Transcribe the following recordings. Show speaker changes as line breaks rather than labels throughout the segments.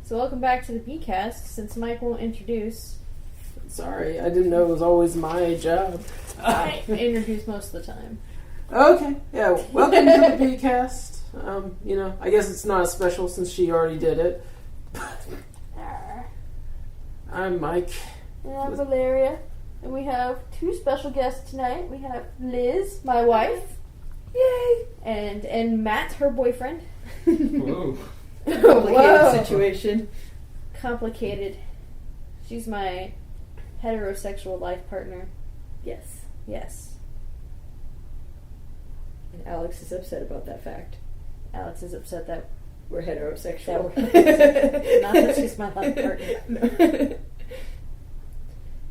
So welcome back to the bcast. Since Mike won't introduce,
Sorry, I didn't know it was always my job.
I introduce most of the time.
Okay, yeah, welcome to the bcast. I guess it's not as special since she already did it. I'm Mike.
And I'm Valeria. And we have two special guests tonight. We have Liz, my wife. Yay! And Matt, her boyfriend.
Whoa.
Complicated
situation.
Complicated. She's my heterosexual life partner.
Yes.
Yes.
And Alex is upset about that fact.
Alex is upset that
We're heterosexual.
not that she's my life partner.
No.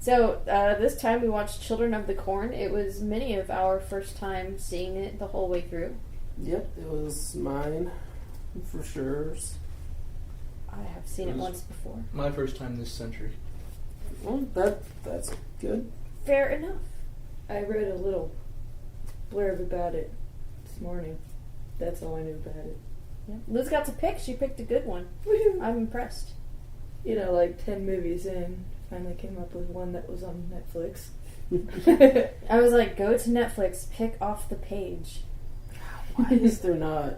So, this time we watched Children of the Corn. It was many of our first time seeing it the whole way through.
Yep, it was mine, for sure.
I have seen it once before.
My first time this century.
Well, that's good.
Fair enough.
I read a little blurb about it this morning. That's all I knew about it.
Yeah. Liz got to pick. She picked a good one.
Woohoo!
I'm impressed.
Like 10 movies in, finally came up with one that was on Netflix.
I was like, go to Netflix, pick off the page.
Why is there not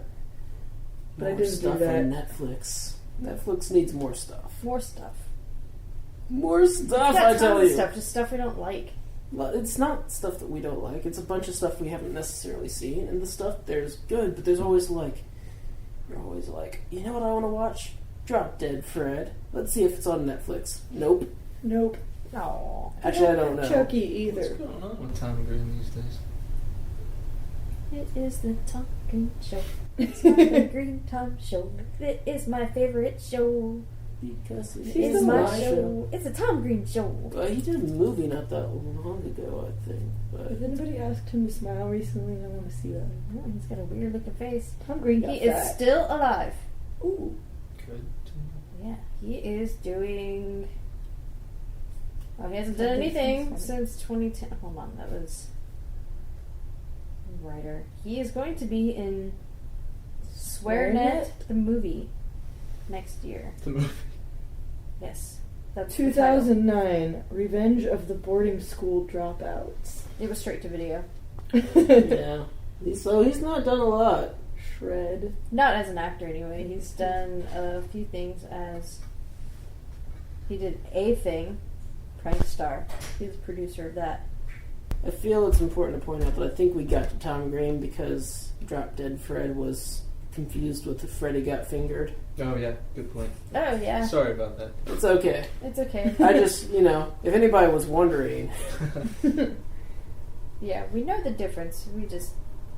But I
more
didn't do
stuff
that.
on Netflix? Netflix needs more stuff.
More stuff.
More stuff,
We've got
I
tons
tell
of
you.
stuff, just stuff we don't like.
Well, it's not stuff that we don't like. It's a bunch of stuff we haven't necessarily seen, and the stuff there's good, but there's always you're always like, you know what I want to watch? Drop Dead Fred. Let's see if it's on Netflix. Nope.
Nope.
Aww.
Actually, I don't know.
Chucky
What's
either.
going on with Tom Green these days?
It is the Tom Green Show. It's not the Green Tom Show. It is my favorite show.
Because it
It's
is
my
my
show. It's a Tom Green show.
Well, he did a movie not that long ago, I think.
Has
But
anybody asked him to smile recently? I want to see that.
Oh, he's got a weird looking face.
Tom Green got
He is
fat.
still alive.
Ooh.
Good.
Yeah, he is doing... Oh, he hasn't done anything since 2010. Hold on, that was... Writer. He is going to be in SwearNet, the movie, next year.
The movie.
Yes. That's the title.
2009, Revenge of the Boarding School Dropouts.
It was straight to video.
yeah. So he's not done a lot.
Shred.
Not as an actor, anyway. He's done a few things as... He did A Thing, Prank Star. He's the producer of that.
I feel it's important to point out that I think we got to Tom Green because Drop Dead Fred was confused with the Freddy Got Fingered.
Oh yeah, good point.
Oh, yeah.
Sorry about that.
It's okay.
It's okay.
I just, if anybody was wondering.
Yeah, we know the difference. We just...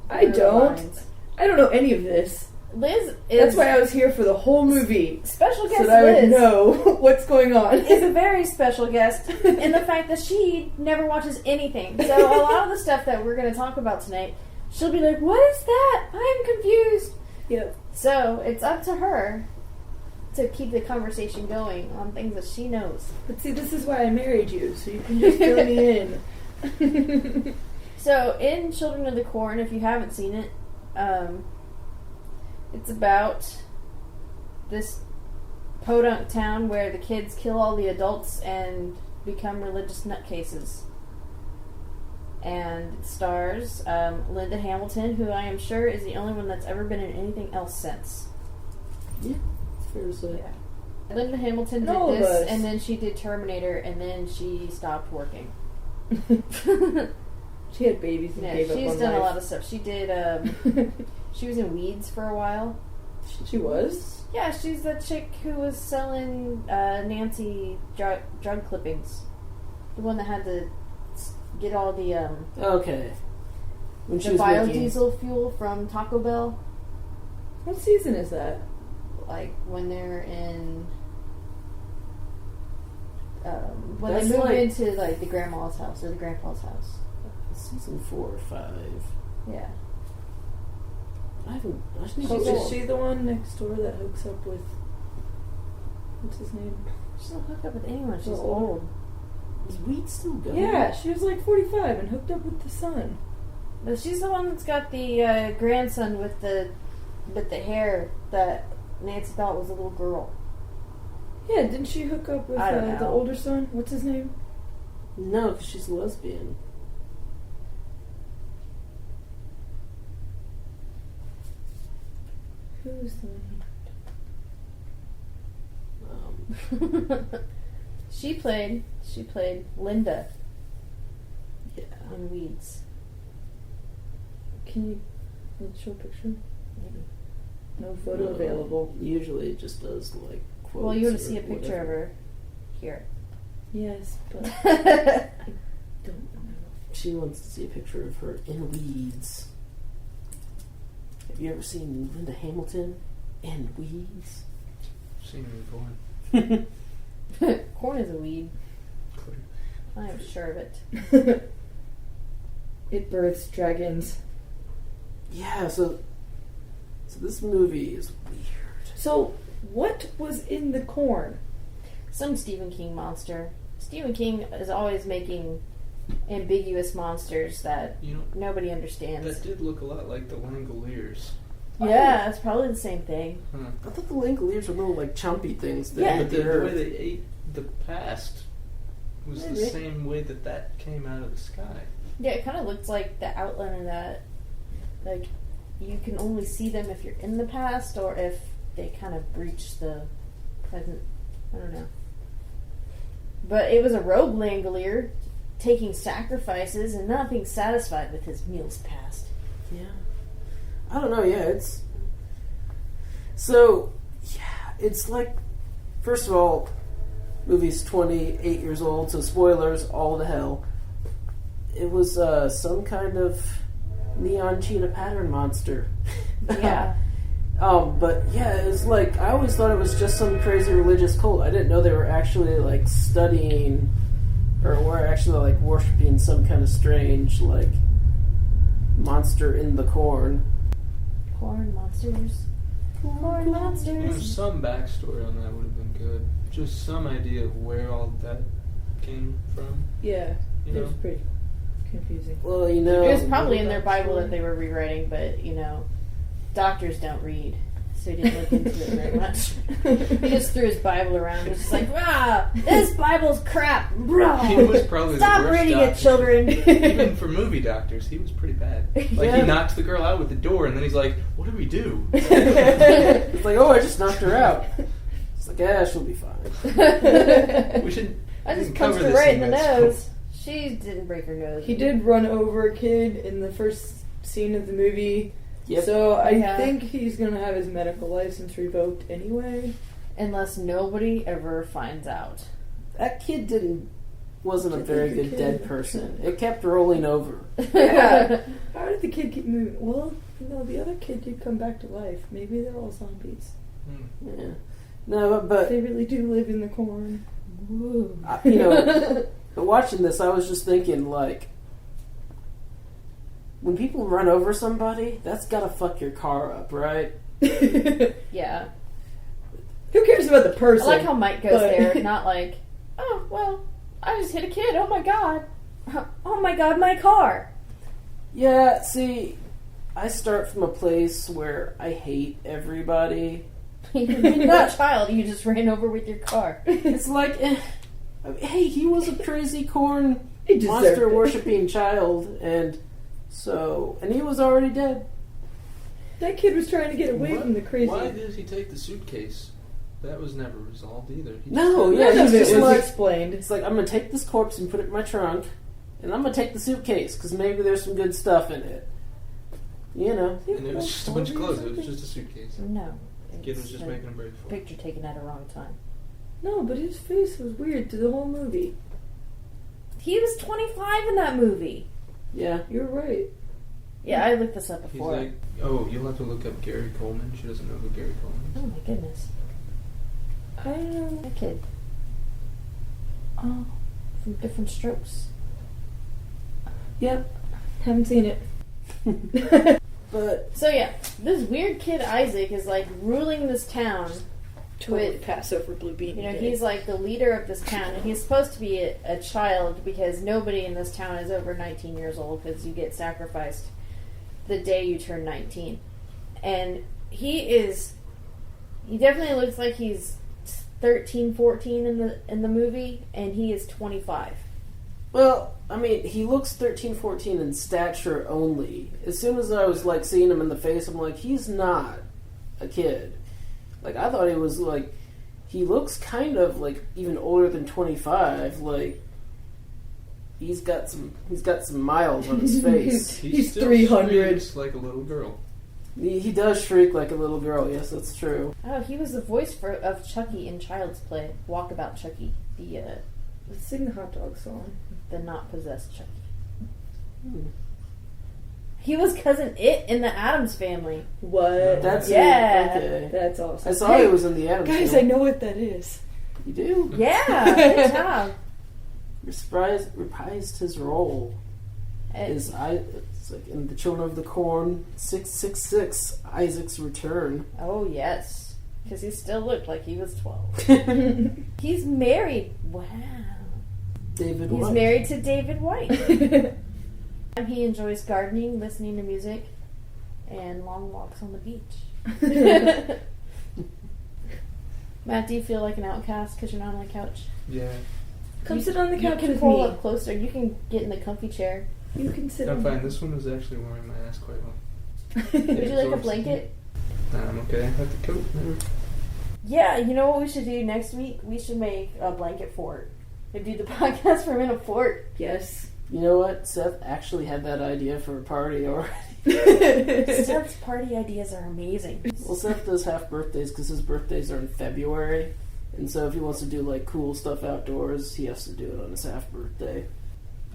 I
blur the
don't.
lines.
I don't know any of this.
Liz is...
That's why I was here for the whole movie.
Special
So
guest
that I would
Liz
know what's going on.
is a very special guest in the fact that she never watches anything. So a lot of the stuff that we're going to talk about tonight, she'll be like, what is that? I'm confused.
Yep.
So it's up to her to keep the conversation going on things that she knows.
But see, this is why I married you, so you can just fill me in.
So in Children of the Corn, if you haven't seen it, it's about this podunk town where the kids kill all the adults and become religious nutcases. And it stars Linda Hamilton, who I am sure is the only one that's ever been in anything else since.
Yeah, it's fair to say.
Yeah. Linda Hamilton did
All of
this,
us.
and then she did Terminator, and then she stopped working.
She had babies and
Yeah,
gave up
she's
on
done
life.
a lot of stuff. She did, she was in Weeds for a while.
She was?
Yeah, she's the chick who was selling Nancy drug clippings. The one that had to get all the
Okay. When she was making...
biodiesel fuel from Taco Bell.
What season is that?
Like, when they're in... when
That's
they move
like-
into, like, the grandma's house or the grandpa's house.
Season 4 or 5.
Yeah.
I just need
Oh,
to
is she the one next door that hooks up with... What's his name?
She doesn't hook up with anyone. She's
So
old.
Is Weed still going?
Yeah, she was like 45 and hooked up with the son.
But she's the one that's got the grandson with the hair that Nancy thought was a little girl.
Yeah, didn't she hook up with
I don't
the
know.
older son? What's his name?
No, because she's a lesbian.
Who's the one?
She played Linda
Yeah.
in Weeds.
Can you show a picture? Maybe. No photo available.
Usually it just does like quotes.
Well, you want
or
to see a picture
whatever.
of her here.
Yes, but I don't know.
She wants to see a picture of her in Weeds. Have you ever seen Linda Hamilton in Weeds?
Seen her before.
Corn is a weed. I am sure of it.
It births dragons.
Yeah, so this movie is weird.
So, what was in the corn?
Some Stephen King monster. Stephen King is always making ambiguous monsters that
You know,
nobody understands.
that did look a lot like the Langoliers.
Yeah, it's probably the same thing.
Huh.
I thought the Langoliers were little like chompy things. That
Yeah.
ate
But
the
the way
earth.
they ate the past was the
Maybe.
same way that came out of the sky.
Yeah, it kind of looks like the outline of that. Like, you can only see them if you're in the past or if they kind of breach the present. I don't know. But it was a rogue Langolier taking sacrifices and not being satisfied with his meals past.
Yeah. I don't know, yeah, it's... So, yeah, it's like... First of all, movie's 28 years old, so spoilers, all to hell. It was some kind of neon cheetah pattern monster.
Yeah.
But yeah, it was like, I always thought it was just some crazy religious cult. I didn't know they were actually like studying, or were actually like worshipping some kind of strange, like, monster in the corn.
Corn monsters. Corn
You know,
monsters.
some backstory on that would have been good. Just some idea of where all that came from.
Yeah,
You
it
know?
was pretty confusing.
Well, you know...
It was probably in their
backstory.
Bible that they were rewriting, but, you know, doctors don't read, so he didn't look into it very much. He just threw his Bible around and was just like, ah, this Bible's crap.
He was probably
Stop
the worst
reading
doctor.
it, children.
Even for movie doctors, he was pretty bad. Like,
Yeah.
he knocked the girl out with the door, and then he's like, what do we do?
It's like, oh, I just knocked her out. It's like, yeah, she'll be fine.
We should
I just
cover
punched her
this
right in the
this.
nose. She didn't break her nose.
He did run over a kid in the first scene of the movie.
Yep.
So I
Yeah.
think he's going to have his medical license revoked anyway.
Unless nobody ever finds out.
That kid wasn't a
I
very
think the
good
kid-
dead person. It kept rolling over.
Yeah. How did the kid keep moving? Well, no, the other kid did come back to life. Maybe they're all zombies.
Hmm.
Yeah. No, but
They really do live in the corn.
you know, but watching this, I was just thinking, like, when people run over somebody, that's gotta fuck your car up, right?
Yeah.
Who cares about the
I
person?
like how Mike goes
But-
there, not like, oh, well, I just hit a kid. Oh my god. Oh my god, my car.
Yeah, see, I start from a place where I hate everybody.
You're not a child. You just ran over with your car.
It's like, I mean, hey, he was a crazy corn
He deserved
monster
it.
worshipping child, and he was already dead.
That kid was trying to get away
What-
from the crazy.
Why did he take the suitcase? That was never resolved either. He
No,
just
yeah,
had-
None
he's
of it
just
was
like,
explained.
it's like, I'm gonna take this corpse and put it in my trunk, and I'm gonna take the suitcase, because maybe there's some good stuff in it. You know.
And it was just a bunch of clothes. It was just a suitcase.
No.
The kid was
it's
just
a
making a break for it.
picture taken at a wrong time.
No, but his face was weird to the whole movie.
He was 25 in that movie.
Yeah.
You're right.
Yeah, I looked this up
He's
before.
like, oh, you'll have to look up Gary Coleman. She doesn't know who Gary Coleman
Oh my goodness.
I don't know.
That kid. Oh, from Different Strokes.
Yep. Haven't seen it.
But,
So yeah, this weird kid Isaac is like ruling this town.
Totally
With-
pass over Blue Beanie.
You know,
Day.
he's like the leader of this town, and he's supposed to be a child because nobody in this town is over 19 years old because you get sacrificed the day you turn 19. And he definitely looks like he's 13, 14 in the movie, and he is 25.
Well, I mean, he looks 13, 14 in stature only. As soon as I was, like, seeing him in the face, I'm like, he's not a kid. Like, I thought he was, like, he looks kind of, like, even older than 25. Like, he's got some miles on his face.
He's
still
300.
shrieks like a little girl.
He does shriek like a little girl, yes, that's true.
Oh, he was the voice of Chucky in Child's Play. Walkabout Chucky.
Let's sing the hot dog song.
The not possessed Chucky.
Hmm.
He was cousin It in the Addams Family.
What?
That's
Yeah.
okay.
That's awesome.
I saw he was in the Addams
Guys,
Family.
I know what that is.
You do?
Yeah, good job.
Reprised his role. It's like in The Children of the Corn, 666, Isaac's Return.
Oh, yes. Because he still looked like he was 12. He's married. Wow.
David
He's
White.
married to David White. He enjoys gardening, listening to music, and long walks on the beach. Matt, do you feel like an outcast because you're not on the couch?
Yeah.
Come sit on the couch
You can
with
pull
me.
up closer. You can get in the comfy chair.
You can sit
I'm
on
fine. This one was actually warming my ass quite well.
Would you like a blanket?
Nah, I'm okay. I have the coat.
Yeah, you know what we should do next week? We should make a blanket fort. And do the podcast from in a fort.
Yes.
You know what? Seth actually had that idea for a party already.
Seth's party ideas are amazing.
Well, Seth does half birthdays because his birthdays are in February. And so if he wants to do, like, cool stuff outdoors, he has to do it on his half birthday.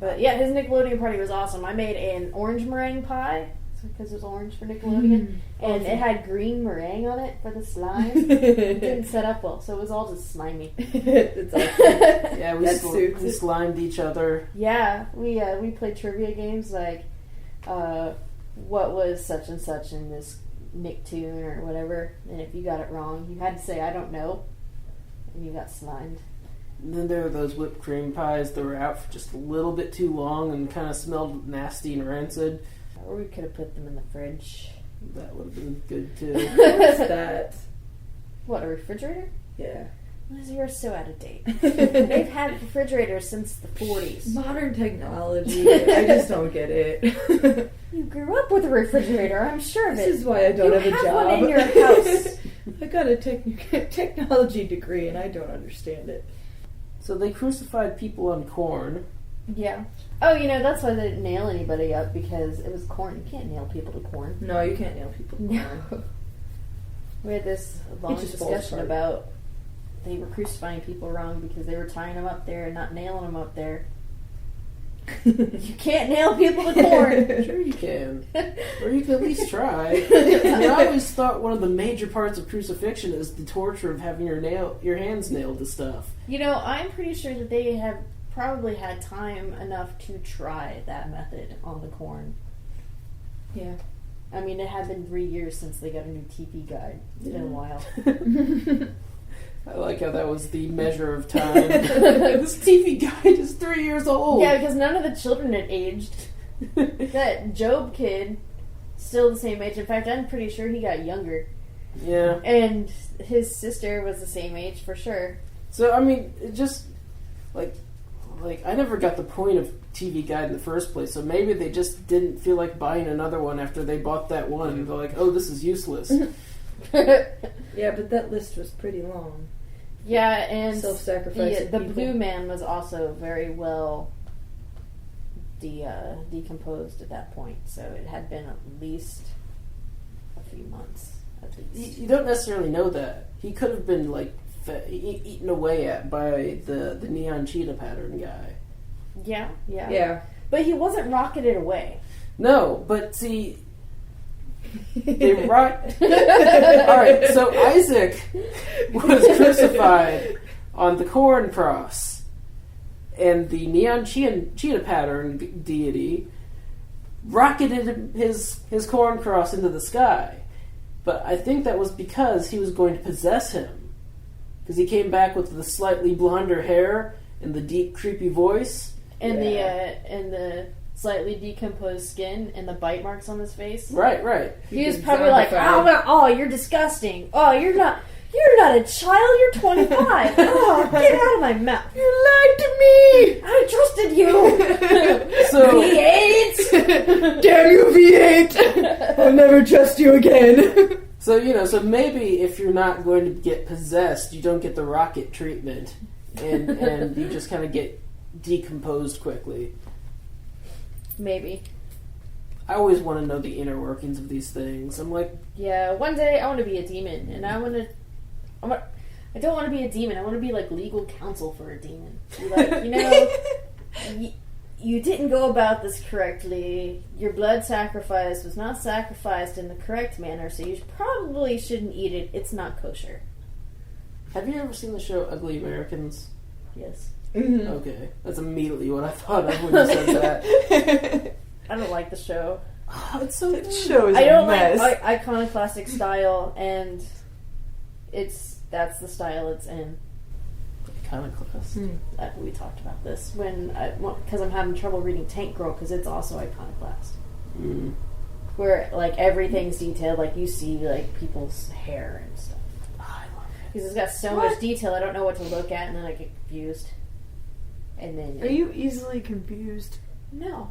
But yeah, his Nickelodeon party was awesome. I made an orange meringue pie because it was orange for Nickelodeon, and it had green meringue on it for the slime. It didn't set up well, so it was all just slimy.
It's awesome.
Yeah, we slimed each other.
Yeah, we played trivia games like what was such and such in this Nicktoon or whatever, and if you got it wrong, you had to say I don't know, and you got slimed.
And then there were those whipped cream pies that were out for just a little bit too long and kind of smelled nasty and rancid.
Or we could have put them in the fridge.
That would have been good too.
What's that?
What, a refrigerator?
Yeah.
You're so out of date. They've had refrigerators since the 40s.
Modern technology. I just don't get it.
You grew up with a refrigerator, I'm sure of it.
This is why I don't have a job.
You have one in your house.
I got a technology degree and I don't understand it.
So they crucified people on corn.
Yeah. Oh, you know, that's why they didn't nail anybody up, because it was corn. You can't nail people to corn.
No, you can't nail people.
No. We had this long
just falls
discussion
apart.
about they were crucifying people wrong because they were tying them up there and not nailing them up there. You can't nail people to corn.
Sure you can. Or you can at least try. I always thought one of the major parts of crucifixion is the torture of having your hands nailed to stuff.
You know, I'm pretty sure that they have probably had time enough to try that method on the corn.
Yeah.
I mean, it had been 3 years since they got a new TV guide. It's been a while.
I like how that was the measure of time. This TV guide is 3 years old.
Yeah, because none of the children had aged. That Job kid, still the same age. In fact, I'm pretty sure he got younger.
Yeah.
And his sister was the same age for sure.
So, I mean, it just, like, I never got the point of TV Guide in the first place, so maybe they just didn't feel like buying another one after they bought that one. They're like, oh, this is useless.
Yeah, but that list was pretty long.
Yeah, and
Self-sacrificing
the
people.
blue man was also very well decomposed at that point, so it had been at least a few months. At least.
You don't necessarily know that. He could have been, like, eaten away at by the neon cheetah pattern guy.
Yeah.
Yeah.
But he wasn't rocketed away.
No, but see, they Alright, so Isaac was crucified on the corn cross, and the neon cheetah pattern deity rocketed his corn cross into the sky. But I think that was because he was going to possess him. Because he came back with the slightly blonder hair and the deep, creepy voice.
And the slightly decomposed skin and the bite marks on his face.
Right.
He was probably like, oh, you're disgusting. Oh, you're not. You're not a child, you're 25. Oh, get out of my mouth.
You lied to me!
I trusted you.
So
V8.
Damn you, V8! I'll never trust you again.
So maybe if you're not going to get possessed, you don't get the rocket treatment, and you just kind of get decomposed quickly.
Maybe.
I always want to know the inner workings of these things. I'm like,
Yeah, one day I want to be a demon, and I don't want to be a demon. I want to be like legal counsel for a demon. Be like, you didn't go about this correctly. Your blood sacrifice was not sacrificed in the correct manner, so you probably shouldn't eat it. It's not kosher.
have you ever seen the show Ugly Americans?
Yes.
Mm-hmm.
Okay, that's immediately what I thought of when you said that.
I don't like the show.
Oh, it's so
That
good.
show is
I
a
don't
mess.
like iconoclastic style, and that's the style it's in.
Iconoclast.
We talked about this because I'm having trouble reading Tank Girl because it's also iconoclast,
Mm.
where like everything's detailed, like you see like people's hair and stuff.
Oh, I love it.
Because it's got so much detail, I don't know what to look at, and then I get confused. And then
Are you easily confused?
No.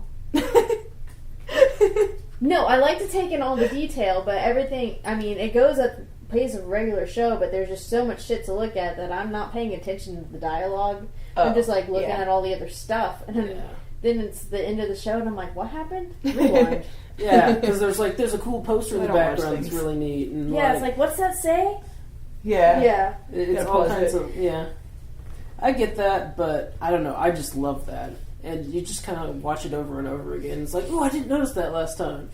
No, I like to take in all the detail, but everything, I mean, it goes at the pace of a regular show, but there's just so much shit to look at that I'm not paying attention to the dialogue. I'm just like looking at all the other stuff, and then it's the end of the show, and I'm like, what happened? Rewind.
Yeah, because there's a cool poster in
I
the
don't watch
background that's
things.
really neat. And
Yeah, it's like, what's that say?
Yeah.
Yeah.
It's
Gotta
all
pause
kinds
it.
of, yeah. I get that, but I don't know. I just love that. And you just kind of watch it over and over again. It's like, oh, I didn't notice that last time.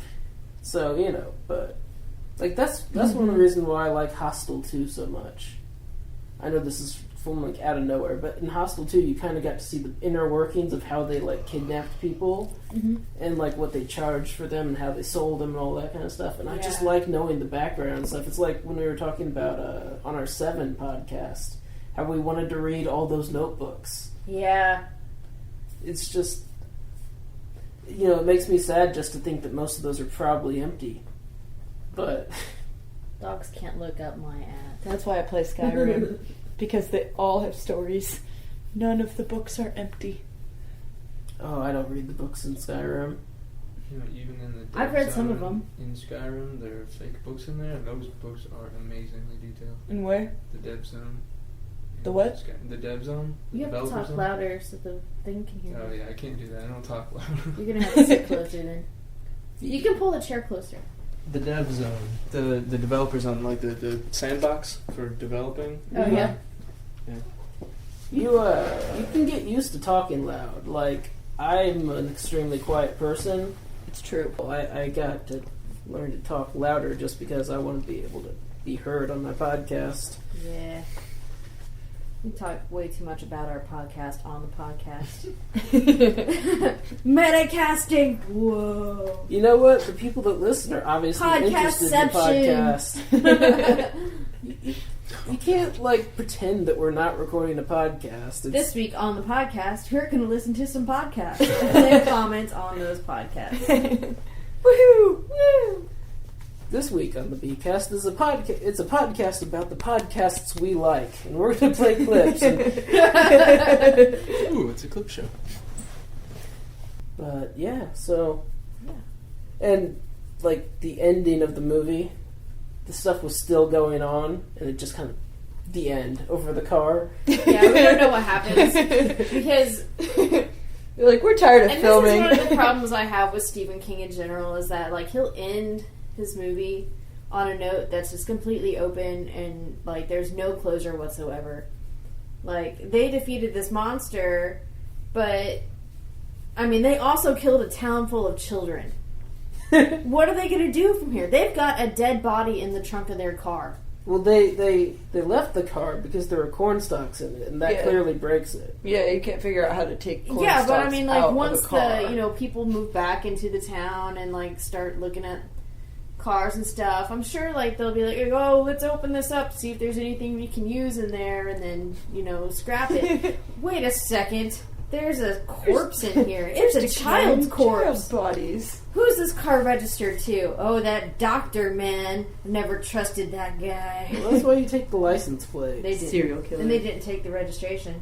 So, but like that's one of the reasons why I like Hostel 2 so much. I know this is from like out of nowhere, but in Hostel 2 you kind of got to see the inner workings of how they like kidnapped people and like what they charged for them and how they sold them and all that kind of stuff. And I just like knowing the background stuff. It's like when we were talking about on our 7 podcast how we wanted to read all those notebooks.
Yeah.
It's just, it makes me sad just to think that most of those are probably empty. But
Dogs can't look up my ass.
That's why I play Skyrim. Because they all have stories. None of the books are empty.
oh, I don't read the books in Skyrim.
Even in the
I've read some of
zone
them.
in Skyrim. There are fake books in there, and those books are amazingly detailed.
And where?
The Dev Zone.
The what?
The Dev Zone. The
You have to
developer
talk
zone.
louder so the thing can hear
Oh
you.
yeah, I can't do that. I don't talk loud.
You're going to have to sit closer then. You can pull the chair closer.
The Dev Zone. The developer zone, like the sandbox for developing.
Oh, yeah?
You can get used to talking loud. Like, I'm an extremely quiet person.
It's true.
I got to learn to talk louder just because I want to be able to be heard on my podcast.
Yeah. We talk way too much about our podcast on the podcast. Metacasting! Whoa.
You know what? The people that listen are obviously interested in the podcast. You can't, pretend that we're not recording a podcast.
This week on the podcast, we're going to listen to some podcasts and comment on those podcasts.
Woohoo! Woo!
This week on the bcast is it's a podcast about the podcasts we like, and we're going to play clips.
Ooh, it's a clip show.
But yeah, so and the ending of the movie, the stuff was still going on, and it just kind of the end over the car.
Yeah, we don't know what happens because
You're like, we're tired of
and
filming.
this is one of the problems I have with Stephen King in general is that he'll end his movie on a note that's just completely open and there's no closure whatsoever. They defeated this monster, but I mean they also killed a town full of children. What are they going to do from here? They've got a dead body in the trunk of their car.
Well, they left the car because there were corn stalks in it, and that clearly breaks it.
Yeah, you can't figure out how to take corn
Yeah, but I
stalks
mean,
out
once
of a car.
people move back into the town and start looking at cars and stuff, I'm sure they'll be like, oh, let's open this up, see if there's anything we can use in there, and then scrap it. Wait a second, There's a corpse in here. It's a child's corpse.
Child bodies.
Who's this car registered to? Oh, that doctor man. Never trusted that guy.
Well, that's why you take the license plate.
They did.
Serial killer.
And they didn't take the registration.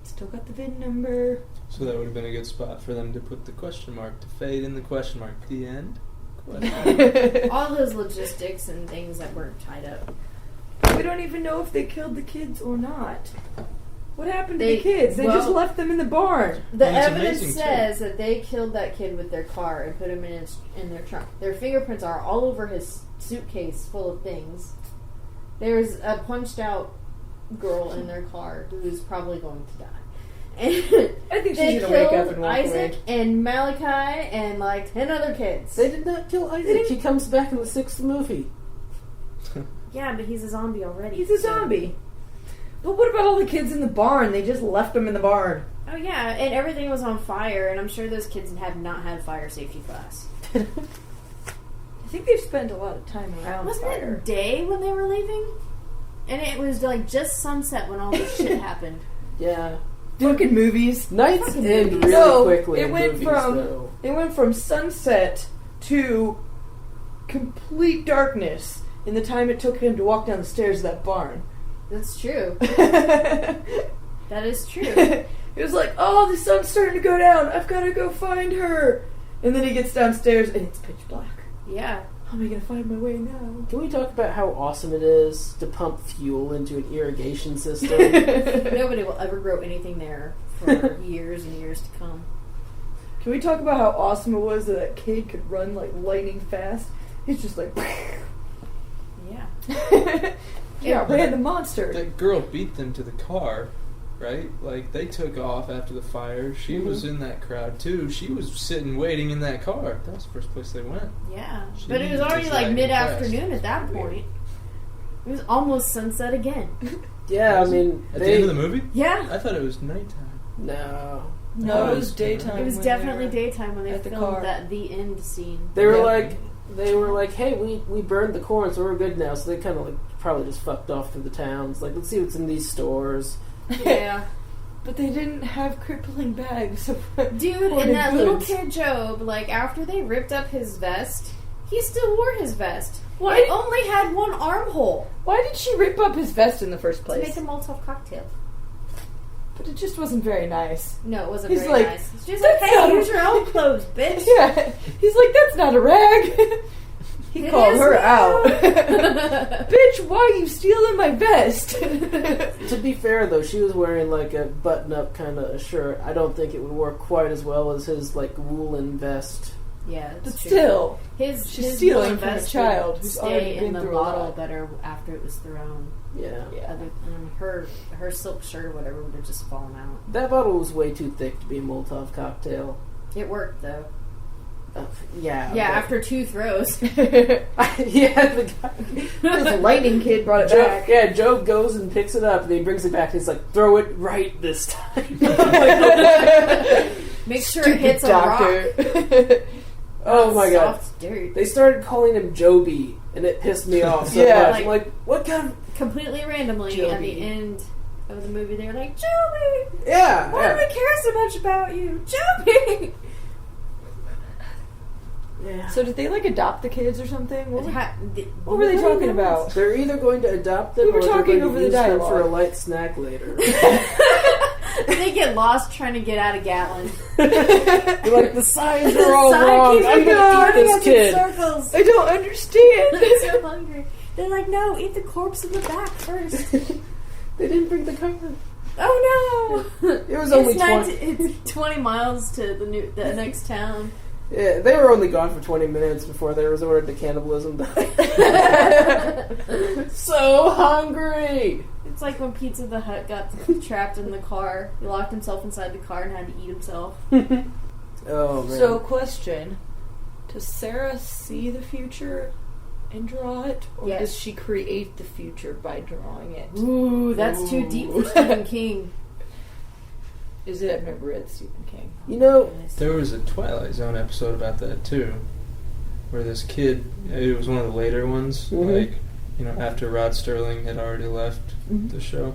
Still got the VIN number.
So that would have been a good spot for them to put the question mark, to fade in the question mark. The end? Question.
All those logistics and things that weren't tied up.
We don't even know if they killed the kids or not. What happened to
They-
the kids? They just
well-
left them in the barn.
The
Well, it's
evidence
amazing,
says that they killed that kid with their car and put him in their trunk. Their fingerprints are all over his suitcase full of things. There's a punched out girl in their car who's probably going to die. And
I think
they
she's gonna wake up
killed
and walk
Isaac
away.
and Malachi and like 10 other kids.
They did not kill Isaac. He comes back in the 6th movie.
Yeah, but he's a zombie already.
He's a zombie. But what about all the kids in the barn? They just left them in the barn.
Oh yeah, and everything was on fire, and I'm sure those kids have not had fire safety class.
I think they've spent a lot of time around
Wasn't
fire.
it day when they were leaving? And it was like just sunset when all this shit happened.
Yeah.
Fucking movies.
Nights
Fucking
end
movies.
really
No,
quickly.
it
in
went
movies,
from-
though.
It went from sunset to complete darkness in the time it took him to walk down the stairs of that barn.
That's true.
It
That is true.
was like, oh, the sun's starting to go down. I've got to go find her. And then he gets downstairs and it's pitch black.
Yeah.
How am I going to find my way now?
Can we talk about how awesome it is to pump fuel into an irrigation system?
Nobody will ever grow anything there for years and years to come.
Can we talk about how awesome it was that that kid could run like lightning fast? He's just like,
Yeah.
yeah, ran the monster.
That girl beat them to the car, right? Like, they took off after the fire. She was in that crowd, too. She was sitting waiting in that car. That was the first place they went.
Yeah.
She
But it was
was
already
just
like
like
mid-afternoon at that point. It was almost sunset again.
Yeah, I
Was it?
mean,
At
they...
the end of the movie?
Yeah.
I thought it was nighttime.
No.
No, it was daytime.
It was
when
definitely
they were
daytime when they
at the
filmed
car.
that the end scene.
They were
Yeah.
like, hey, we burned the corn, so we're good now. So they kind of like probably just fucked off through the towns. Like, let's see what's in these stores.
Yeah.
But they didn't have crippling bags of
Dude,
hoarded
and that little
goods.
kid Job, like, after they ripped up his vest, he still wore his vest.
Why
It
did-
only had one armhole
Why did she rip up his vest in the first
to make
place?
a Molotov cocktail.
But it just wasn't very nice.
No, it wasn't
He's
very
like,
nice. She's like,
"That's
hey,
not a-"
use your own clothes, bitch.
Yeah, he's like, that's not a rag. He
It
called
is
her
now.
out. Bitch, why are you stealing my vest?
To be fair, though, she was wearing like a button-up kind of shirt. I don't think it would work quite as well as his like woolen vest.
Yeah,
But
that's true.
still,
His
she's stealing
woolen
from a
vest
child
would
who's already
stay
been
in the
through a
bottle
lot.
better after it was thrown.
Yeah.
Her silk shirt or whatever would have just fallen out.
That bottle was way too thick to be a Molotov cocktail.
It worked though.
Yeah.
Yeah,
but-
after 2 throws.
yeah, the guy.
this lightning kid brought it
Joe,
back.
yeah, Joe goes and picks it up, and he brings it back. And he's like, "Throw it right this time."
Make sure it hits a rock.
Oh my god!
Soft dirt.
They started calling him Joby, and it pissed me off so
Yeah.
much. I'm like, what kind of...
Completely randomly at
Joby.
the end of the movie, they were like, Joby!
Yeah,
Why do
yeah.
I care so much about you? Joby!
Yeah.
So did they like adopt the kids or something? What
What
were they talking about?
They're either going to adopt them
We were
or they're
talking
going to
over the
use them
dialogue.
for a light snack later.
They get lost trying to get out of Gatlin.
They're like, the signs
The
are all
sign
wrong.
keeps
I'm going to
running
eat
us
this kid.
in circles.
I don't understand.
They're so hungry. They're like, no, eat the corpse in the back first.
They didn't bring the car.
Oh no!
It was only 20.
It's 20 miles to the next town.
Yeah, they were only gone for 20 minutes before they resorted to cannibalism. So hungry!
It's like when Pizza the Hut got trapped in the car. He locked himself inside the car and had to eat himself.
Oh, man.
So, question: does Sarah see the future and draw it, or
Yes.
does she create the future by drawing it?
Ooh, that's too deep for Stephen King.
Is it? I've never read Stephen King.
You know,
There was a Twilight Zone episode about that too, where this kid, it was one of the later ones,
Mhm.
like, you know, after Rod Sterling had already left
Mhm.
the show.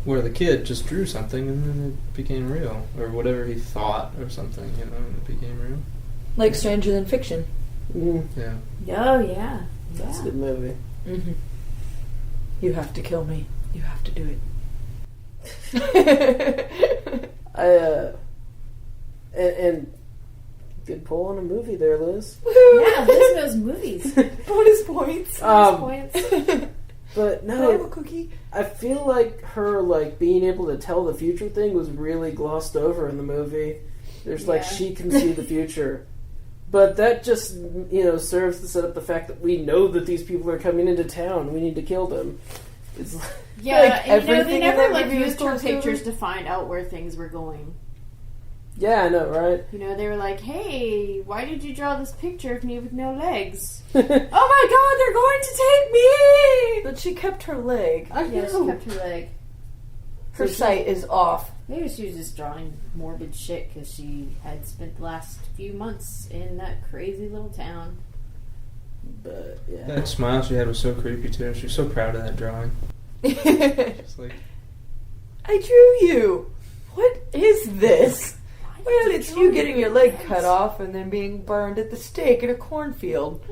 where the kid just drew something and then it became real, or whatever he thought or something, and it became real.
Like Stranger Than Fiction.
Yeah.
Oh, yeah.
That's a good movie.
Mm-hmm. You have to kill me. You have to do it.
And good pull on a movie there, Liz.
Yeah, Liz knows movies.
Bonus points.
Points.
But
Can I have a
no,
cookie?
I feel like her being able to tell the future thing was really glossed over in the movie. There's
Yeah.
she can see the future. But that just, serves to set up the fact that we know that these people are coming into town. We need to kill them. It's
Yeah,
Like,
and they
everything in
never
that movie was
used her
glossed over?
pictures to find out where things were going.
yeah, I know, right?
They were like, "Hey, why did you draw this picture of me with no legs?" Oh my God, they're going to take me!
But she kept her leg.
I
Yeah, she
know.
kept her leg.
Her sight is off.
Maybe she was just drawing morbid shit because she had spent the last few months in that crazy little town.
But yeah,
That smile she had was so creepy too. She was so proud of that drawing. It's like,
I drew you. What is this? Well, it's you getting your leg cut off and then being burned at the stake in a cornfield.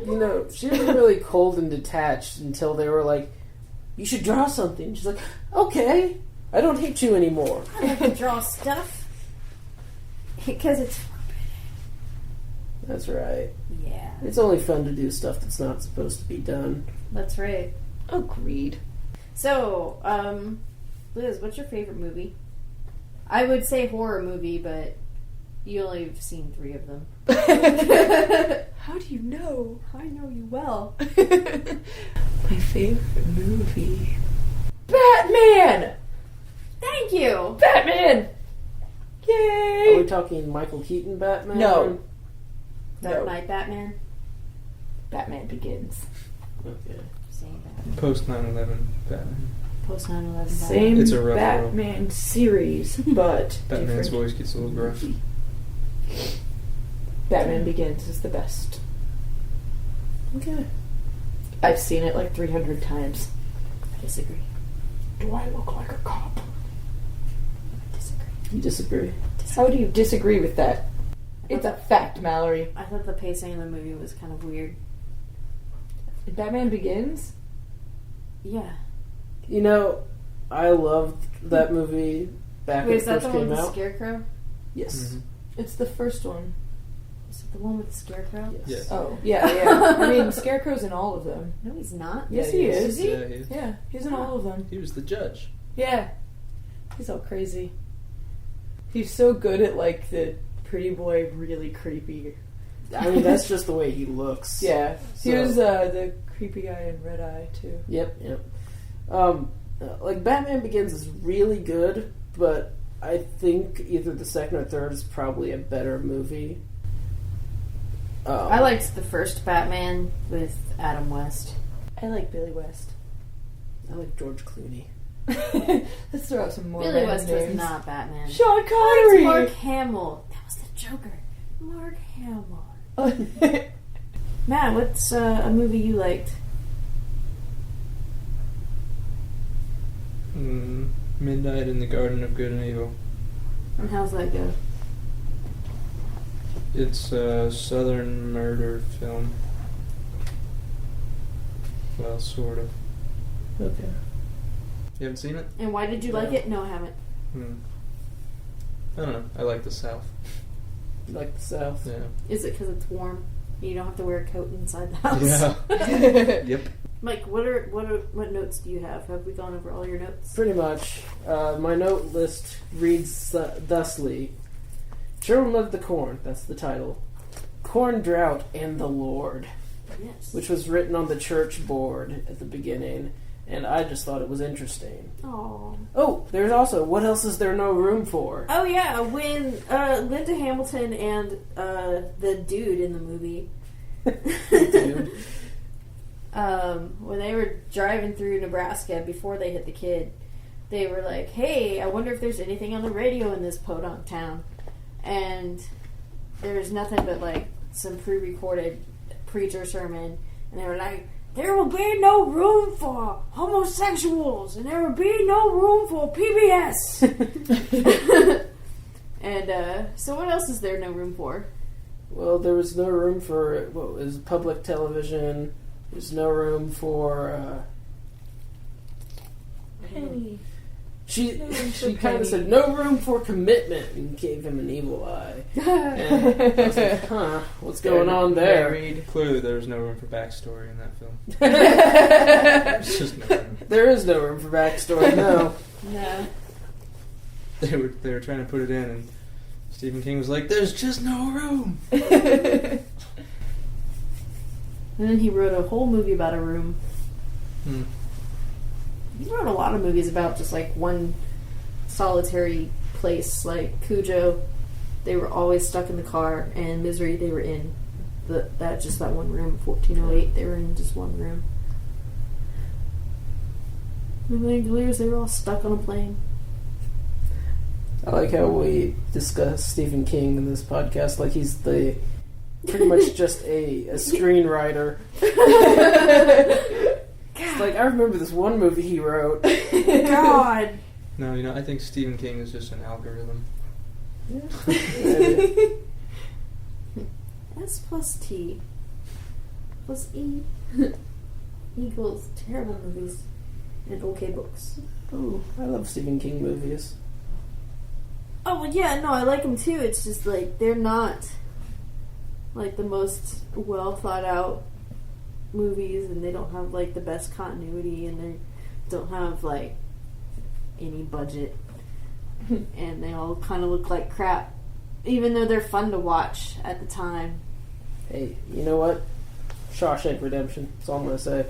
she was really cold and detached until they were like, "You should draw something." She's like, "Okay, I don't hate you anymore."
I like to draw stuff because it's
That's right.
yeah.
It's only fun to do stuff that's not supposed to be done.
That's right.
Agreed.
So, Liz, what's your favorite movie? I would say horror movie, but you only have seen 3 of them.
How do you know?
I know you well.
My favorite movie. Batman!
Thank you.
Batman!
Are
Yay!
we talking Michael Keaton Batman?
No.
Dark
No.
Knight Batman.
Batman Begins.
Okay.
Same Batman.
post 9/11 Batman.
Post 9/11
Same
It's a rough
Batman series, but
Batman's
different.
voice gets a little gruff.
Batman Begins is the best.
Okay.
I've seen it like 300 times.
I disagree.
Do I look like a cop?
I disagree.
You disagree?
How do you disagree with that? It's a fact, Mallory.
I thought the pacing of the movie was kind of weird.
Batman Begins?
Yeah.
I loved that movie back
Wait,
when
is
it
that
first
the one
came
with the
out.
scarecrow?
Yes.
Mhm.
It's the first one.
Is it the one with the scarecrow?
Yes.
Yeah.
Oh, yeah. I mean, Scarecrow's in all of them.
No, he's not.
Yes, he is.
Is he?
Yeah, he,
Yeah, he's in all of them.
he was the judge.
Yeah. He's all crazy. He's so good at, like, the pretty boy, really creepy.
I mean, that's just the way he looks.
Yeah. He
So-
was the creepy guy in Red Eye, too.
Yep. Batman Begins is really good, but I think either the second or third is probably a better movie.
I liked the first Batman with Adam West.
I like Billy West.
I like George Clooney.
Let's throw out some more
Billy
random
West was
names.
not Batman.
Sean
It's
Connery!
Mark Hamill. That was the Joker. Mark Hamill. Matt, what's a movie you liked?
Midnight in the Garden of Good and Evil.
And how's that go?
It's a southern murder film. Well, sort of.
Okay.
You haven't seen it?
And why did you like
No.
it? No, I haven't.
I don't know. I like the South.
You like the South?
Yeah.
Is it because it's warm? You don't have to wear a coat inside the house.
Yeah. Yep.
Mike, what notes do you have? Have we gone over all your notes?
Pretty much. My note list reads thusly. Children of the Corn, that's the title. Corn Drought and the Lord,
Yes.
which was written on the church board at the beginning, and I just thought it was interesting.
Aww.
Oh, there's also, what else is there no room for?
Oh yeah, when Linda Hamilton and the dude in the movie,
Dude.
when they were driving through Nebraska before they hit the kid, they were like, "Hey, I wonder if there's anything on the radio in this podunk town," and there's nothing but like some pre-recorded preacher sermon, and they were like, there will be no room for homosexuals, and there will be no room for PBS. And so what else is there no room for?
Well, there was no room for what was public television. There's no room for.
Penny.
She kind of said no room for commitment and gave him an evil eye. And I was like, huh, what's going on there?
Clearly, there was no room for backstory in that film. There's just no room.
There is no room for backstory. No.
No.
They were trying to put it in, and Stephen King was like, "There's just no room."
And then he wrote a whole movie about a room.
Hmm.
He wrote a lot of movies about just like one solitary place, like Cujo. They were always stuck in the car, and Misery, they were in that one room. 1408, they were in just one room. And the Langoliers, they were all stuck on a plane.
I like how we discuss Stephen King in this podcast like he's pretty much just a screenwriter. It's like, I remember this one movie he wrote.
God.
No, I think Stephen King is just an algorithm.
S plus T plus E equals terrible movies and okay books.
Oh, I love Stephen King movies.
Oh, well, yeah, no, I like them too. It's just like they're not like the most well thought out movies, and they don't have like the best continuity, and they don't have like any budget, and they all kind of look like crap, even though they're fun to watch at the time.
Hey, you know what? Shawshank Redemption. That's all I'm gonna say.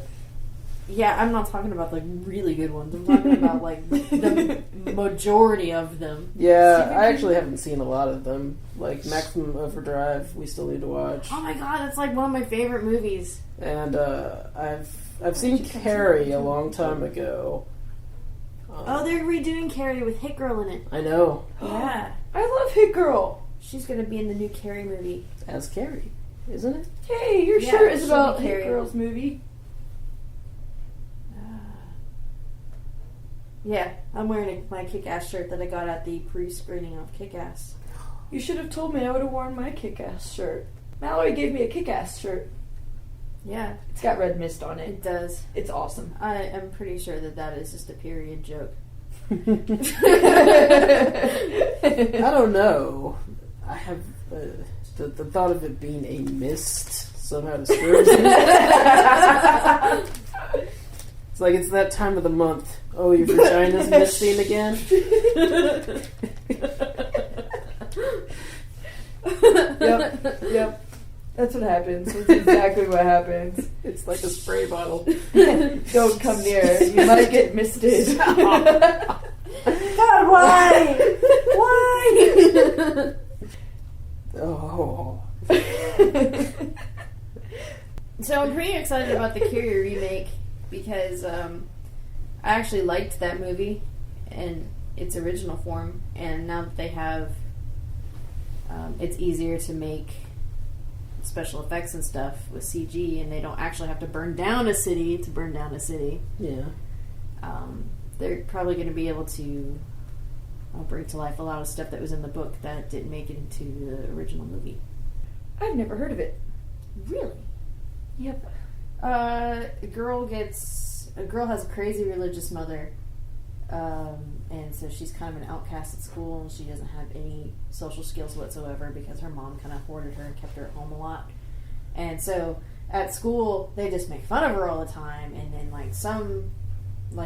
Yeah, I'm not talking about like really good ones. I'm talking about like the majority of them.
Yeah, I actually haven't seen a lot of them. Like Maximum Overdrive, we still need to watch.
Oh my god, that's like one of my favorite movies.
And I've seen Carrie a long time ago.
Oh, they're redoing Carrie with Hit Girl in it.
I know.
Yeah,
I love Hit Girl.
she's gonna be in the new Carrie movie.
As Carrie, isn't it?
Hey, your
Yeah,
shirt is
she'll
about
be
Hit
Carrie.
Girl's movie.
Yeah, I'm wearing my Kick-Ass shirt that I got at the pre-screening of Kick-Ass.
You should have told me. I would have worn my Kick-Ass shirt. Mallory gave me a Kick-Ass shirt.
Yeah,
It's got red mist on it.
it does.
It's awesome.
I am pretty sure that is just a period joke.
I don't know. I have the thought of it being a mist somehow disturbs me. It's like it's that time of the month. Oh, your vagina's misting again?
Yep. That's what happens. That's exactly what happens.
It's like a spray bottle.
Don't come near. You might get misted.
God, why? Why?
Oh.
So I'm pretty excited about the Carrie remake because I actually liked that movie in its original form, and now that they have, it's easier to make special effects and stuff with CG, and they don't actually have to burn down a city to burn down a city.
Yeah.
They're probably going to be able to bring to life a lot of stuff that was in the book that didn't make it into the original movie.
I've never heard of it.
Really?
Yep.
A girl has a crazy religious mother, and so she's kind of an outcast at school, and she doesn't have any social skills whatsoever because her mom kind of hoarded her and kept her at home a lot. And so at school, they just make fun of her all the time, and then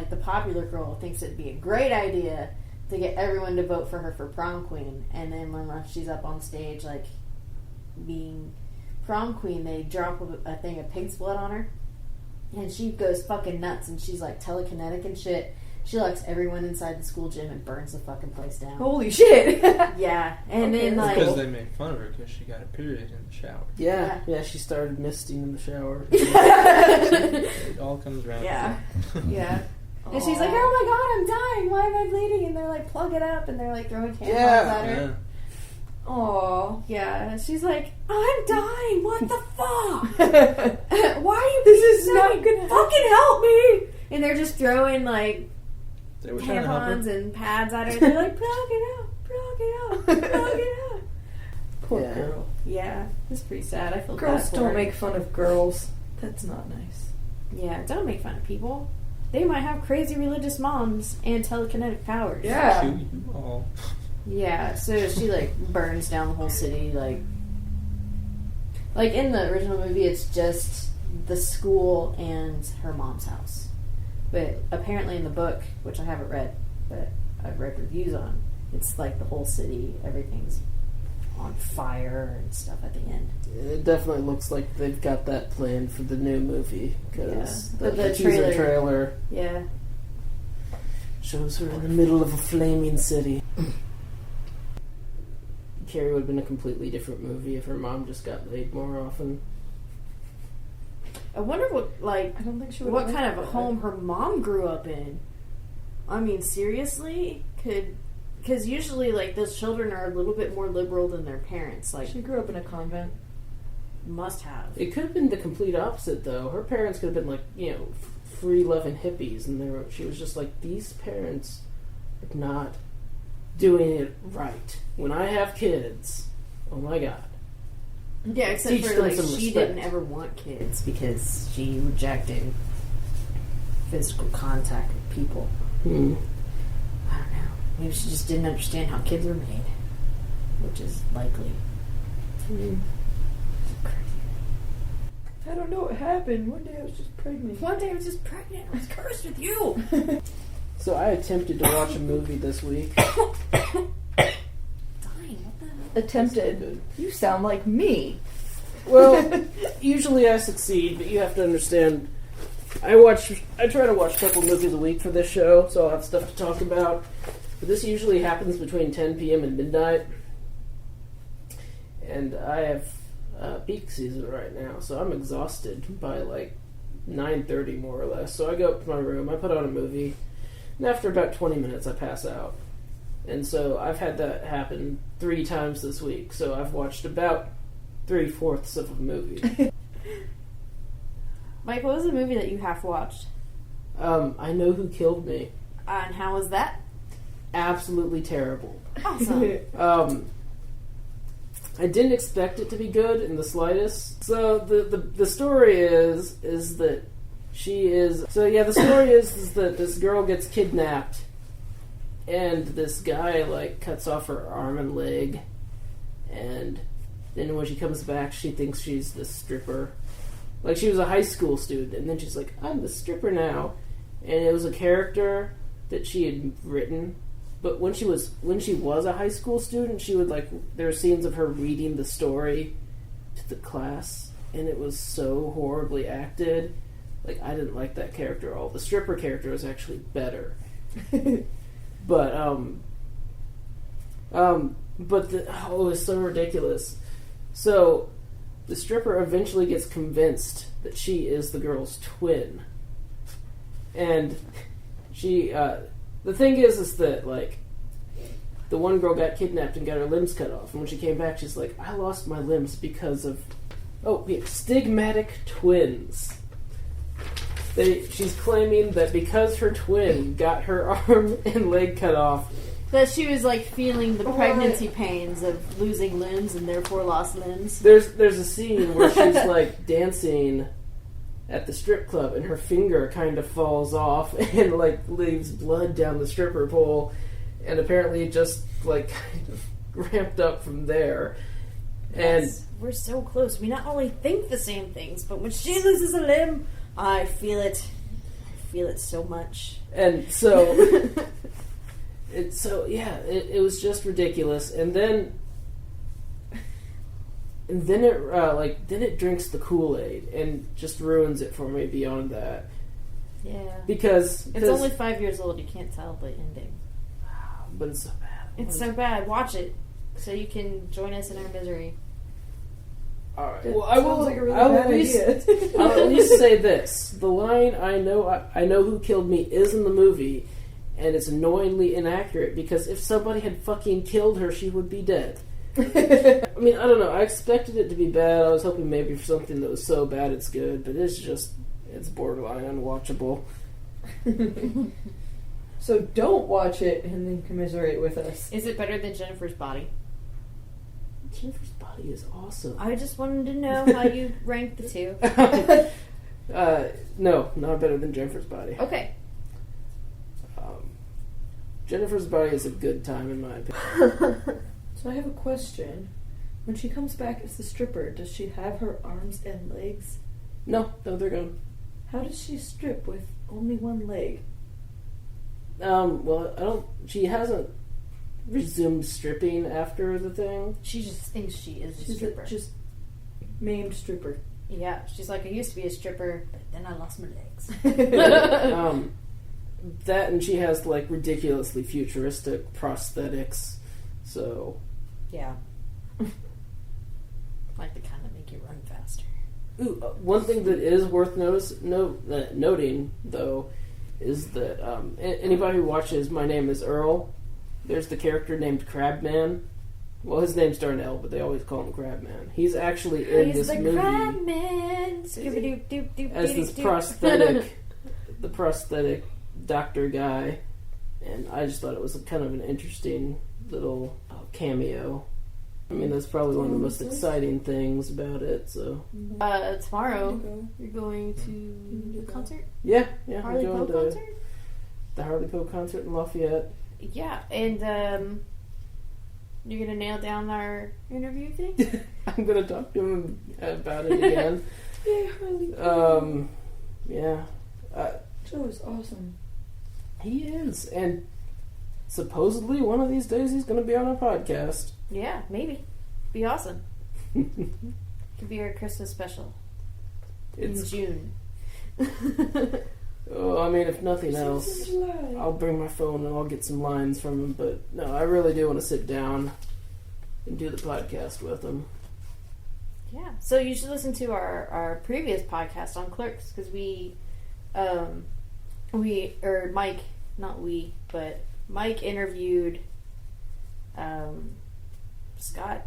the popular girl thinks it'd be a great idea to get everyone to vote for her for prom queen, and then when she's up on stage, like, being prom queen, they drop a thing of pig's blood on her, and she goes fucking nuts, and she's like telekinetic and shit. She locks everyone inside the school gym and burns the fucking place down.
Holy shit.
Yeah, and
Okay,
then
that's
like
Because they made fun of her because she got a period in the shower.
Yeah, she started misting in the shower.
It all comes around.
yeah, yeah. And she's like, "Oh my god, I'm dying! Why am I bleeding?" And they're like, "Plug it up!" And they're like throwing tampons at her.
Yeah.
Aww.
Yeah, and she's like, "I'm dying! What the fuck? Why are you
This is not gonna
fucking help me. And they're just throwing like
They were trying to help her.
tampons and pads at her. They're like, plug it out, plug it out, plug it out.
Poor
Yeah.
girl.
Yeah, it's pretty sad. I feel
Girls
bad for
don't
her.
make fun of girls. That's not nice.
Yeah, don't make fun of people. They might have crazy religious moms and telekinetic powers.
Yeah.
Kill you all.
Yeah, so she like burns down the whole city. Like in the original movie, it's just the school and her mom's house. But apparently in the book, which I haven't read, but I've read reviews on, it's like the whole city, everything's on fire and stuff at the end.
It definitely looks like they've got that planned for the new movie because
Yeah.
the
The
teaser
trailer.
trailer
Yeah.
shows her in the middle of a flaming city. Carrie would have been a completely different movie if her mom just got laid more often.
I wonder what
I don't think she would.
what kind of a home her mom grew up in. I mean, seriously? Because usually, like, those children are a little bit more liberal than their parents. Like,
She grew up in a convent.
must have.
It could have been the complete opposite, though. Her parents could have been like, free-loving hippies, and she was just like, these parents are not doing it right. When I have kids, oh my god.
Yeah, except
Teach
for,
them
like,
some
she
respect.
didn't ever want kids because she rejected physical contact with people.
Hmm.
I don't know. Maybe she just didn't understand how kids are made, which is likely.
Hmm.
I don't know what happened. One day I was just pregnant.
One day I was just pregnant. I was cursed with you.
So I attempted to watch a movie this week.
Dying. What the hell?
Attempted. You sound like me.
Well, usually I succeed, but you have to understand. I try to watch a couple movies a week for this show, so I'll have stuff to talk about. But this usually happens between 10 p.m. and midnight. And I have peak season right now, so I'm exhausted by like 9:30 more or less. So I go up to my room, I put on a movie, and after about 20 minutes I pass out. And so I've had that happen 3 times this week. So I've watched about 3/4 of a movie.
Mike, what was the movie that you half watched?
I Know Who Killed Me.
And how was that?
Absolutely terrible.
Awesome.
I didn't expect it to be good in the slightest. So the story is that she is. So yeah, the story is that this girl gets kidnapped, and this guy like cuts off her arm and leg, and then when she comes back, she thinks she's the stripper. Like she was a high school student, and then she's like, "I'm the stripper now," and it was a character that she had written. But when she was a high school student, she would like there were scenes of her reading the story to the class, and it was so horribly acted. Like I didn't like that character at all. The stripper character was actually better. But it was so ridiculous. So the stripper eventually gets convinced that she is the girl's twin, and she. The thing is that, like, the one girl got kidnapped and got her limbs cut off. And when she came back, she's like, I lost my limbs because of... stigmatic twins. She's claiming that because her twin got her arm and leg cut off...
That she was, like, feeling the pregnancy pains of losing limbs and therefore lost limbs.
There's a scene where she's, like, dancing at the strip club, and her finger kind of falls off and like leaves blood down the stripper pole, and apparently it just like kind of ramped up from there. And
we're so close. We not only think the same things, but when she loses a limb, I feel it. I feel it so much.
And so it was just ridiculous. And then it drinks the Kool-Aid and just ruins it for me beyond that.
Yeah.
Because
it's only 5 years old. You can't tell the ending.
But it's so bad.
It's so bad. Watch it so you can join us in our misery.
All right.
It
Well, I will.
sounds like a really
I'll
bad
at least.
idea.
I'll at least say this: the line "I know who killed me" is in the movie, and it's annoyingly inaccurate because if somebody had fucking killed her, she would be dead. I mean, I don't know. I expected it to be bad. I was hoping maybe for something that was so bad it's good, but it's just It's borderline unwatchable.
So don't watch it and then commiserate with us.
Is it better than Jennifer's Body?
Jennifer's Body is awesome.
I just wanted to know how you rank the two.
No, not better than Jennifer's Body.
Okay.
Jennifer's Body is a good time in my opinion.
So I have a question. When she comes back as the stripper, does she have her arms and legs?
No, they're gone.
How does she strip with only one leg?
Well, she hasn't resumed stripping after the thing.
She just thinks she is a
She's
stripper.
just maimed stripper.
Yeah, she's like, I used to be a stripper, but then I lost my legs.
That and she has like ridiculously futuristic prosthetics. So
Yeah. Like the kind that make you run faster.
ooh, one thing that is worth noting though is that anybody who watches My Name is Earl, there's the character named Crabman. Well, his name's Darnell, but they always call him Crabman. He's actually in
He's
this
the
movie
Crabman. Scooby-Doo-doo-doo-doo-doo.
as this the prosthetic doctor guy, and I just thought it was kind of an interesting little cameo. I mean, that's probably one of the most exciting things about it. So
Tomorrow you're going to the concert?
yeah,
Harley
I'm
Poe
going to
concert?
the Harley Poe concert in Lafayette.
Yeah, and you're gonna nail down our interview thing?
I'm gonna talk to him about it again.
Yay, Harley.
Yeah,
Joe is awesome.
he is, and supposedly one of these days he's gonna be on our podcast.
Yeah, maybe. Be awesome. Could be our Christmas special in
It's
June.
oh, I mean, if nothing else,
July.
I'll bring my phone and I'll get some lines from him. But no, I really do want to sit down and do the podcast with him.
Yeah. So you should listen to our previous podcast on Clerks because Mike interviewed Scott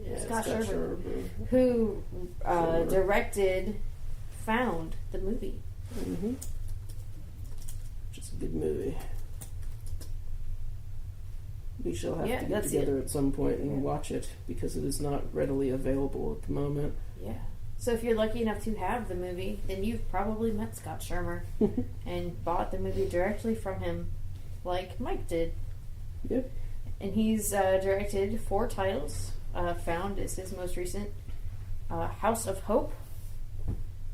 Yeah,
Scott Sherber.
Sherber.
who
Sure.
directed Found, the movie.
Mm-hmm. Just a good movie. We shall have
Yeah,
to get
that's
together at some point and
Yeah.
watch it because it is not readily available at the moment.
Yeah. So if you're lucky enough to have the movie, then you've probably met Scott Shermer and bought the movie directly from him, like Mike did.
Yep.
And he's directed 4 titles. Found is his most recent. House of Hope,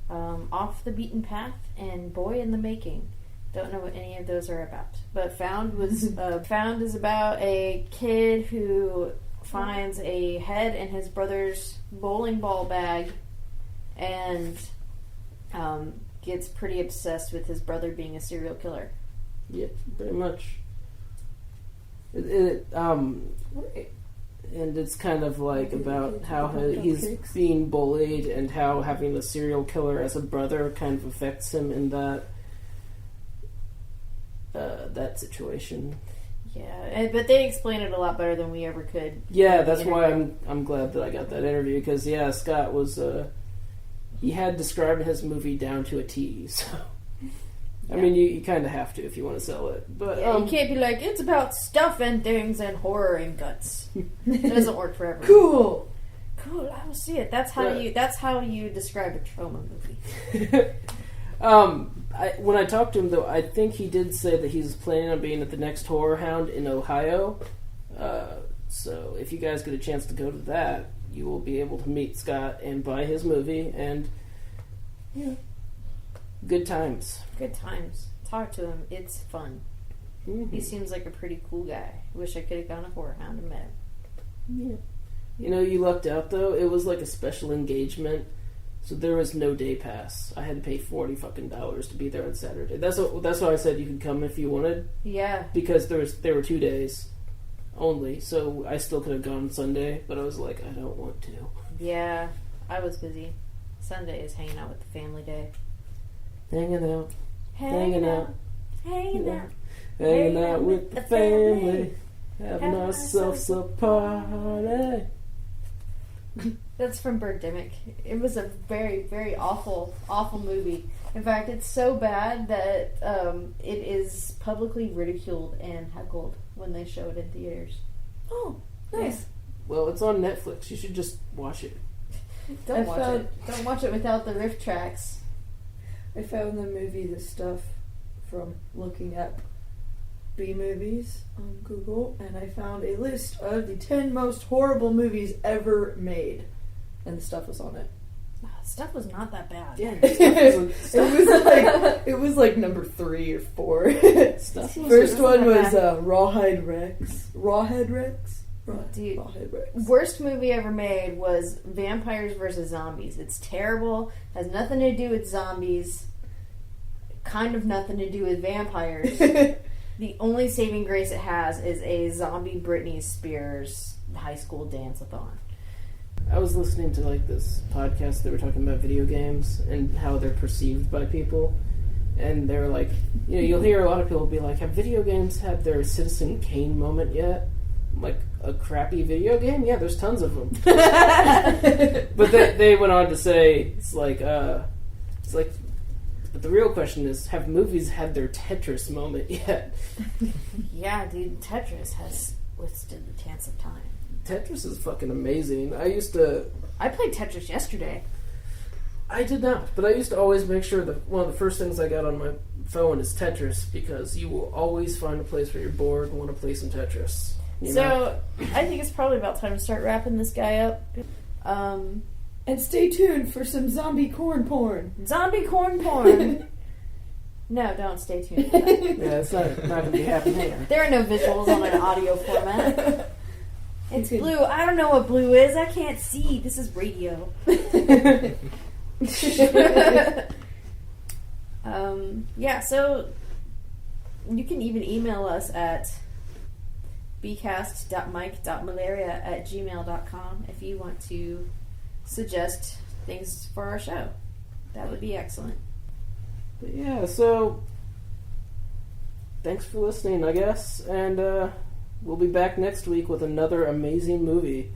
Off the Beaten Path, and Boy in the Making. Don't know what any of those are about. But Found was Found is about a kid who finds a head in his brother's bowling ball bag and gets pretty obsessed with his brother being a serial killer.
Yep, pretty much. And it's kind of like about how he's being bullied and how having a serial killer as a brother kind of affects him in that situation.
Yeah, but they explain it a lot better than we ever could.
Yeah, that's why I'm glad that I got that interview because Scott was he had described his movie down to a T. So I mean, you kind of have to if you want to sell it, but
Yeah, you can't be like, it's about stuff and things and horror and guts. It doesn't work for everyone.
Cool.
Cool, I will see it. That's how you describe a trauma movie.
When I talked to him, though, I think he did say that he's planning on being at the next Horror Hound in Ohio. So if you guys get a chance to go to that, you will be able to meet Scott and buy his movie, and yeah, good times.
Good times. Talk to him. It's fun.
Mm-hmm.
He seems like a pretty cool guy. Wish I could have gone to Horror Hound and met him.
Yeah. You know, you lucked out, though. It was like a special engagement. So there was no day pass. I had to pay $40 fucking to be there on Saturday. That's why I said you could come if you wanted.
Yeah.
Because there were 2 days only. So I still could have gone Sunday, but I was like, I don't want to.
Yeah. I was busy. Sunday is hanging out with the family day.
Hanging out.
Hanging out.
Hanging out with the family. Having ourselves a party.
That's from Birdemic. It was a very, very awful, awful movie. In fact, it's so bad that it is publicly ridiculed and heckled when they show it in theaters.
Oh, nice.
Well, it's on Netflix. You should just watch it.
Don't watch it. Don't watch it without the riff tracks.
I found the movie The Stuff from looking up B movies on Google, and I found a list of the 10 most horrible movies ever made, and The Stuff was on it.
Stuff was not that bad.
Yeah,
It was like number 3 or 4.
Stuff
First one was
bad.
Rawhead Rex.
Dude.
Rawhead Rex.
Worst movie ever made was Vampires vs. Zombies. It's terrible. Has nothing to do with zombies. Kind of nothing to do with vampires. The only saving grace it has is a zombie Britney Spears high school dance-a-thon.
I was listening to like this podcast. They were talking about video games and how they're perceived by people, and they're like, you know, you'll hear a lot of people be like, "Have video games had their Citizen Kane moment yet?" I'm like, a crappy video game? Yeah, there's tons of them. But they went on to say it's like, but the real question is, have movies had their Tetris moment yet?
Yeah, dude, Tetris has withstood the test of time.
Tetris is fucking amazing.
I played Tetris yesterday.
I did not, but I used to always make sure that one of the first things I got on my phone is Tetris, because you will always find a place where you're bored and want to play some Tetris. You know?
I think it's probably about time to start wrapping this guy up.
And stay tuned for some zombie corn porn.
Zombie corn porn. No, don't stay tuned for that.
Yeah, it's not going to be happening here.
There are no visuals on an audio format. It's blue. I don't know what blue is. I can't see. This is radio. Yeah, so you can even email us at bcast.mike.malaria@gmail.com if you want to suggest things for our show. That would be excellent.
But yeah, so thanks for listening, I guess, and we'll be back next week with another amazing movie.